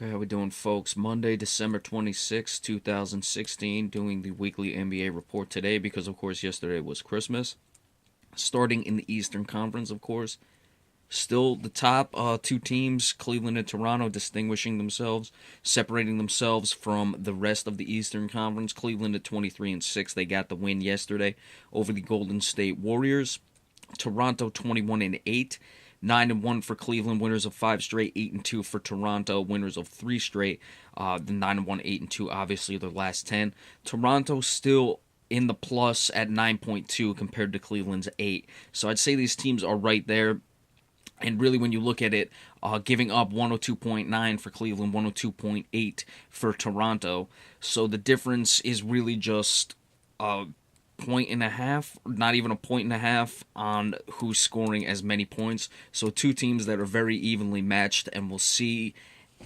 Okay, how we doing, folks? Monday, December 26th, 2016, doing the weekly NBA report today because, of course, yesterday was Christmas. Starting in the Eastern Conference, of course. Still the top two teams, Cleveland and Toronto, distinguishing themselves, separating themselves from the rest of the Eastern Conference. Cleveland at 23-6, they got the win yesterday over the Golden State Warriors. Toronto 21-8. 9-1 for Cleveland, winners of 5 straight. 8-2 for Toronto, winners of 3 straight. The 9-1, 8-2, obviously their last 10. Toronto still in the plus at 9.2 compared to Cleveland's 8. So I'd say these teams are right there. And really, when you look at it, giving up 102.9 for Cleveland, 102.8 for Toronto. So the difference is really just point and a half, not even a point and a half on who's scoring as many points. So two teams that are very evenly matched, and we'll see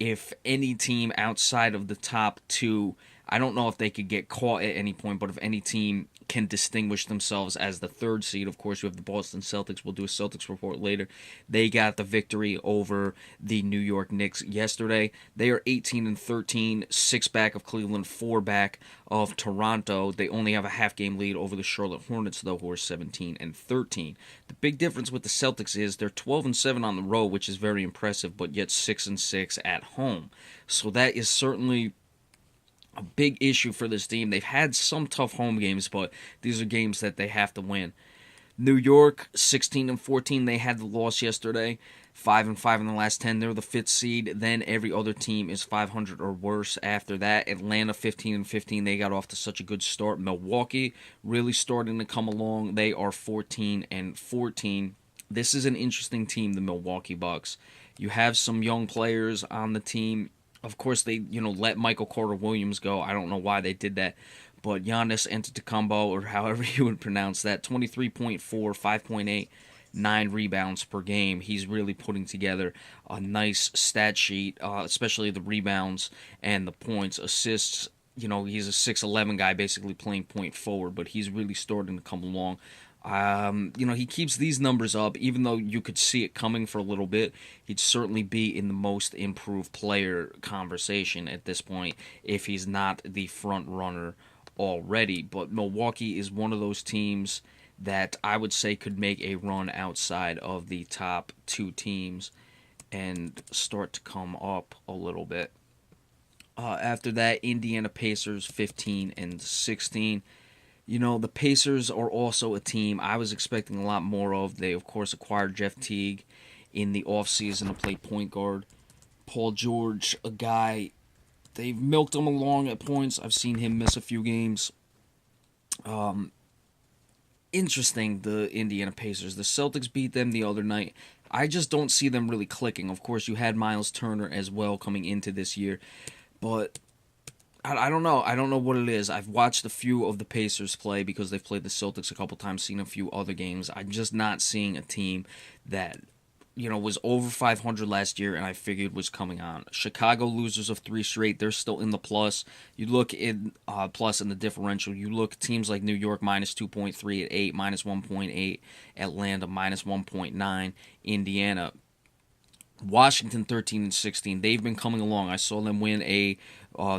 if any team outside of the top two, I don't know if they could get caught at any point, but if any team can distinguish themselves as the third seed. Of course, you have the Boston Celtics. We'll do a Celtics report later. They got the victory over the New York Knicks yesterday. They are 18-13, 6 back of Cleveland, 4 back of Toronto. They only have a half game lead over the Charlotte Hornets, though, who are 17-13. The big difference with the Celtics is they're 12-7 on the road, which is very impressive, but yet 6-6 at home. So that is certainly a big issue for this team. They've had some tough home games, but these are games that they have to win. New York 16-14. They had the loss yesterday. 5-5 in the last 10. They're the 5th seed. Then every other team is 500 or worse after that. Atlanta 15-15. They got off to such a good start. Milwaukee really starting to come along. They are 14-14. This is an interesting team, the Milwaukee Bucks. You have some young players on the team. Of course, they let Michael Carter Williams go. I don't know why they did that. But Giannis Antetokounmpo, or however you would pronounce that, 23.4, 5.8, 9 rebounds per game. He's really putting together a nice stat sheet, especially the rebounds and the points, assists. He's a 6'11 guy basically playing point forward, but he's really starting to come along. He keeps these numbers up, even though you could see it coming for a little bit. He'd certainly be in the most improved player conversation at this point if he's not the front runner already. But Milwaukee is one of those teams that I would say could make a run outside of the top two teams and start to come up a little bit. After that, Indiana Pacers 15-16. The Pacers are also a team I was expecting a lot more of. They, of course, acquired Jeff Teague in the offseason to play point guard. Paul George, a guy, they've milked him along at points. I've seen him miss a few games. Interesting, the Indiana Pacers. The Celtics beat them the other night. I just don't see them really clicking. Of course, you had Miles Turner as well coming into this year. But I don't know. I don't know what it is. I've watched a few of the Pacers play because they've played the Celtics a couple times, seen a few other games. I'm just not seeing a team that, was over 500 last year and I figured was coming on. Chicago, losers of 3 straight. They're still in the plus. You look in plus in the differential. You look at teams like New York minus 2.3 at 8, minus 1.8. Atlanta minus 1.9. Indiana. Washington 13-16. They've been coming along. I saw them win a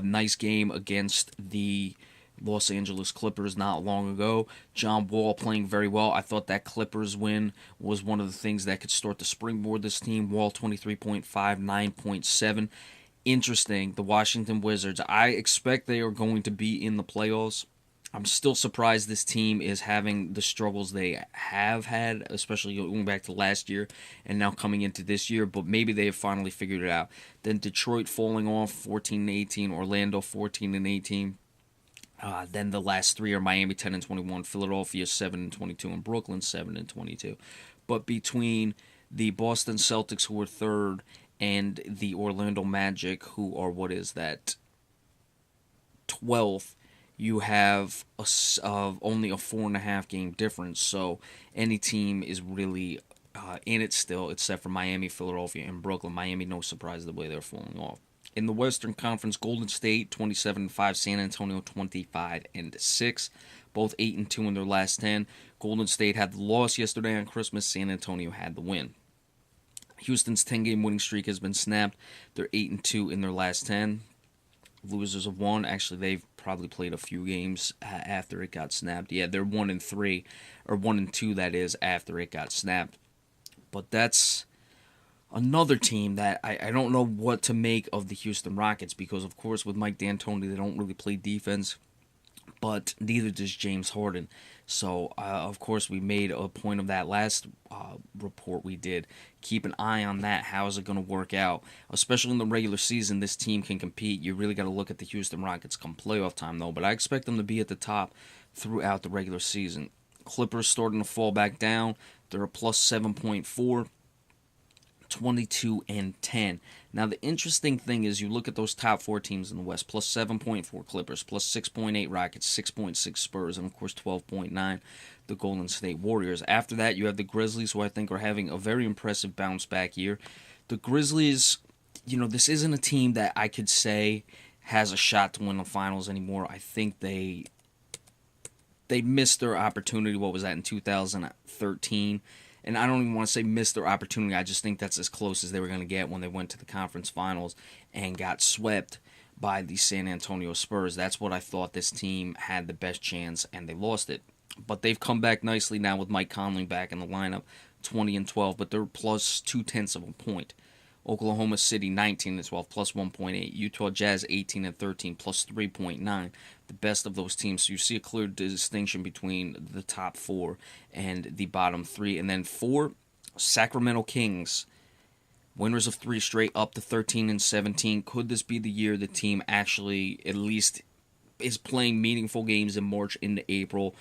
nice game against the Los Angeles Clippers not long ago. John Wall playing very well. I thought that Clippers win was one of the things that could start to springboard this team. Wall 23.5, 9.7. Interesting. The Washington Wizards. I expect they are going to be in the playoffs. I'm still surprised this team is having the struggles they have had, especially going back to last year and now coming into this year, but maybe they have finally figured it out. Then Detroit falling off 14-18, Orlando 14-18. Then the last 3 are Miami 10-21, Philadelphia 7-22, and Brooklyn 7-22. But between the Boston Celtics, who are third, and the Orlando Magic, who are, 12th, you have only a 4.5 game difference. So any team is really in it still, except for Miami, Philadelphia, and Brooklyn. Miami, no surprise the way they're falling off. In the Western Conference, Golden State 27-5, San Antonio 25-6, both 8-2 in their last 10. Golden State had the loss yesterday on Christmas. San Antonio had the win. Houston's 10-game winning streak has been snapped. They're 8-2 in their last 10. Losers of 1. Actually, they've probably played a few games after it got snapped. Yeah, they're 1-3, or 1-2, that is, after it got snapped. But that's another team that I don't know what to make of the Houston Rockets, because, of course, with Mike D'Antoni, they don't really play defense, but neither does James Harden. So, of course, we made a point of that last report we did. Keep an eye on that. How is it going to work out? Especially in the regular season, this team can compete. You really got to look at the Houston Rockets come playoff time, though. But I expect them to be at the top throughout the regular season. Clippers starting to fall back down. They're a plus 7.4. 22-10. Now, the interesting thing is you look at those top 4 teams in the West, plus 7.4 Clippers, plus 6.8 Rockets, 6.6 Spurs, and of course 12.9 the Golden State Warriors. After that, you have the Grizzlies, who I think are having a very impressive bounce back year. The Grizzlies, this isn't a team that I could say has a shot to win the finals anymore. I think they missed their opportunity. What was that, in 2013? And I don't even want to say missed their opportunity. I just think that's as close as they were going to get when they went to the conference finals and got swept by the San Antonio Spurs. That's what I thought this team had the best chance, and they lost it. But they've come back nicely now with Mike Conley back in the lineup, 20-12, but they're plus 0.2 of a point. Oklahoma City 19-12, plus 1.8. Utah Jazz 18-13, plus 3.9. The best of those teams. So you see a clear distinction between the top 4 and the bottom 3. And then 4, Sacramento Kings, winners of 3 straight, up to 13-17. Could this be the year the team actually at least is playing meaningful games in March into April,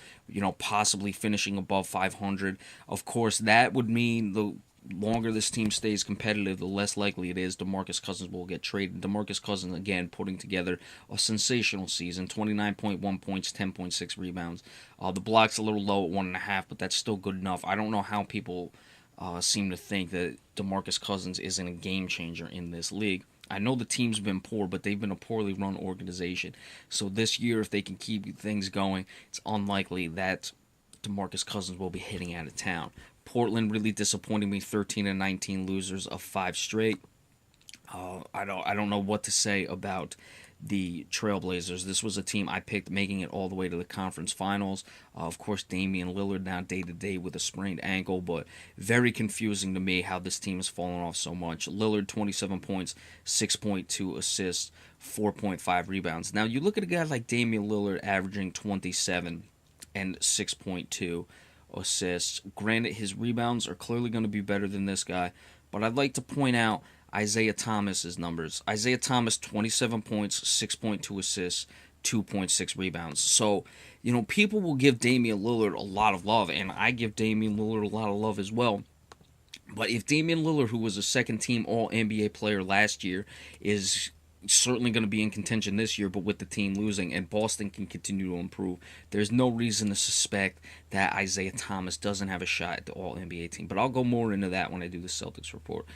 possibly finishing above 500? Of course, that would mean the longer this team stays competitive, the less likely it is DeMarcus Cousins will get traded. DeMarcus Cousins, again, putting together a sensational season, 29.1 points, 10.6 rebounds. The block's a little low at 1.5, but that's still good enough. I don't know how people seem to think that DeMarcus Cousins isn't a game changer in this league. I know the team's been poor, but they've been a poorly run organization. So this year, if they can keep things going, it's unlikely that DeMarcus Cousins will be hitting out of town. Portland really disappointing me, 13-19, losers of 5 straight. I don't know what to say about the Trailblazers. This was a team I picked making it all the way to the conference finals. Of course, Damian Lillard now day-to-day with a sprained ankle, but very confusing to me how this team has fallen off so much. Lillard, 27 points, 6.2 assists, 4.5 rebounds. Now, you look at a guy like Damian Lillard averaging 27 and 6.2 assists. Granted, his rebounds are clearly going to be better than this guy, but I'd like to point out Isaiah Thomas's numbers. Isaiah Thomas, 27 points, 6.2 assists, 2.6 rebounds. So, people will give Damian Lillard a lot of love, and I give Damian Lillard a lot of love as well. But if Damian Lillard, who was a second-team All-NBA player last year, is certainly going to be in contention this year, but with the team losing, and Boston can continue to improve, there's no reason to suspect that Isaiah Thomas doesn't have a shot at the All-NBA team. But I'll go more into that when I do the Celtics report.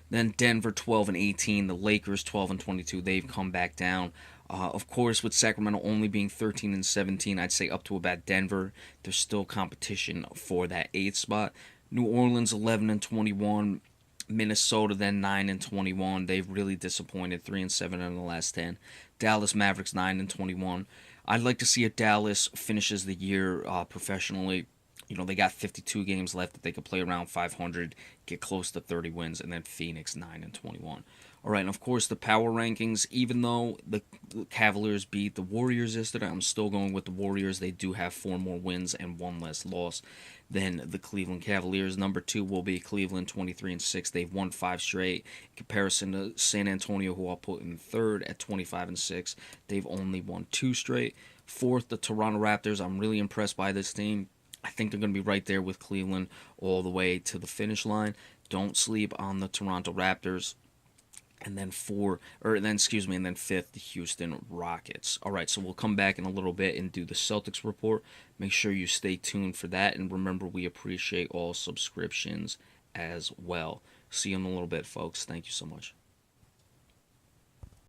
Then Denver 12-18, the Lakers 12-22. They've come back down. Of course, with Sacramento only being 13-17, I'd say up to about Denver. There's still competition for that 8th spot. New Orleans 11-21. Minnesota then 9-21. They've really disappointed, 3-7 in the last 10. Dallas Mavericks 9-21. I'd like to see if Dallas finishes the year professionally. They got 52 games left that they could play around 500, get close to 30 wins, and then Phoenix 9-21. All right, and of course the power rankings. Even though the Cavaliers beat the Warriors yesterday, I'm still going with the Warriors. They do have 4 more wins and 1 less loss than the Cleveland Cavaliers. Number 2 will be Cleveland, 23-6. They've won 5 straight. In comparison to San Antonio, who I'll put in 3rd at 25-6, they've only won 2 straight. 4th, the Toronto Raptors. I'm really impressed by this team. I think they're going to be right there with Cleveland all the way to the finish line. Don't sleep on the Toronto Raptors. And then 5th, the Houston Rockets. All right, so we'll come back in a little bit and do the Celtics report. Make sure you stay tuned for that. And remember, we appreciate all subscriptions as well. See you in a little bit, folks. Thank you so much.